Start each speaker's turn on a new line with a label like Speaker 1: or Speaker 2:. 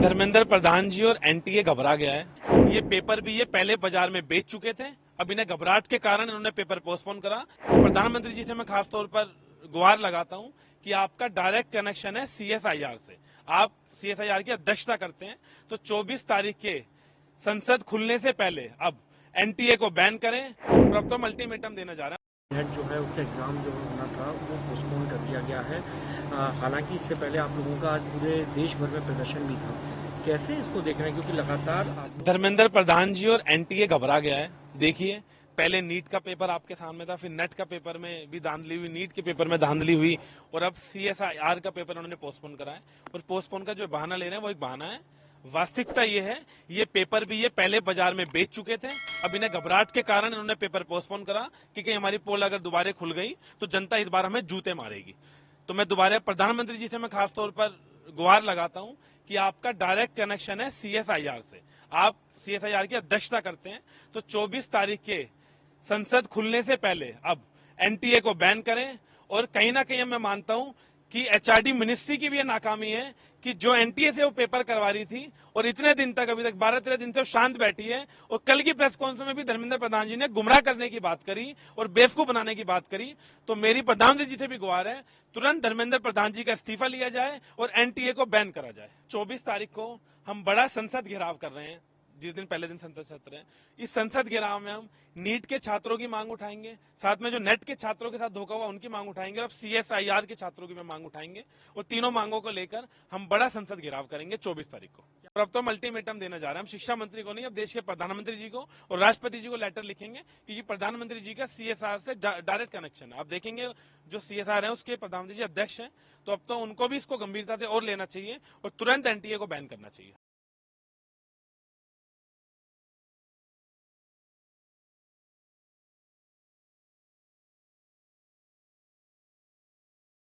Speaker 1: धर्मेंद्र प्रधान जी और एनटीए घबरा गया है। ये पेपर भी ये पहले बाजार में बेच चुके थे। अब इन्हें घबराहट के कारण इन्होंने पेपर पोस्टपोन करा। प्रधानमंत्री जी से मैं खास तौर पर गुहार लगाता हूं कि आपका डायरेक्ट कनेक्शन है सीएसआईआर से। आप सीएसआईआर की अध्यक्षता करते हैं, तो 24 तारीख के संसद खुलने से पहले अब एनटीए को बैन करें। और अब तो हम अल्टीमेटम देने जा रहे हैं।
Speaker 2: नेट जो है उसका एग्ज़ाम जो होना था वो पोस्टपोन कर दिया गया है। हालांकि इससे पहले आप लोगों का आज पूरे देश भर में प्रदर्शन भी था। कैसे इसको देख रहे हैं, क्योंकि लगातार
Speaker 1: धर्मेंद्र प्रधान जी और एनटीए घबरा गया है। देखिए, पहले नीट का पेपर आपके सामने था, फिर नेट का पेपर में भी धांधली हुई, नीट के पेपर में धांधली हुई, और अब सीएसआईआर का पेपर उन्होंने पोस्टपोन करा है। और पोस्टपोन का जो बहाना ले रहे हैं वो एक बहाना है। वास्तविकता ये है, ये पेपर भी ये पहले बाजार में बेच चुके थे। अब इन्हें घबराहट के कारण इन्होंने पेपर पोस्टपोन करा कि कहीं हमारी पोल अगर दोबारा खुल गई तो जनता इस बार हमें जूते मारेगी। तो मैं दोबारा प्रधानमंत्री जी से मैं खास तौर पर गुहार लगाता हूं कि आपका डायरेक्ट कनेक्शन है सीएसआईआर से। आप सीएसआईआर की अध्यक्षता करते हैं, तो 24 तारीख के संसद खुलने से पहले अब एनटीए को बैन करें। और कहीं ना कहीं मैं मानता हूं कि एचआरडी मिनिस्ट्री की भी ये नाकामी है कि जो एनटीए से वो पेपर करवा रही थी और इतने दिन तक, अभी तक 12-13 दिन से वो शांत बैठी है। और कल की प्रेस कॉन्फ्रेंस में भी धर्मेंद्र प्रधान जी ने गुमराह करने की बात करी और बेवकूफ बनाने की बात करी। तो मेरी प्रधानमंत्री जी से भी गुहार है, तुरंत धर्मेंद्र प्रधान जी का इस्तीफा लिया जाए और एनटीए को बैन करा जाए। 24 तारीख को हम बड़ा संसद घेराव कर रहे हैं, जिस दिन पहले दिन संसद सत्र है। इस संसद घेराव में हम नीट के छात्रों की मांग उठाएंगे, साथ में जो नेट के छात्रों के साथ धोखा हुआ उनकी मांग उठाएंगे, और अब सीएसआईआर के छात्रों की भी मांग उठाएंगे। और तीनों मांगों को लेकर हम बड़ा संसद घेराव करेंगे 24 तारीख को। और अब तो हम अल्टीमेटम देने जा रहे हैं। हम शिक्षा मंत्री को नहीं, अब देश के प्रधानमंत्री जी को और राष्ट्रपति जी को लेटर लिखेंगे, क्योंकि प्रधानमंत्री जी का सीएसआर से डायरेक्ट कनेक्शन है। आप देखेंगे जो सीएसआर है उसके प्रधानमंत्री जी अध्यक्ष हैं, तो अब तो उनको भी इसको गंभीरता से और लेना चाहिए और तुरंत एनटीए को बैन करना चाहिए।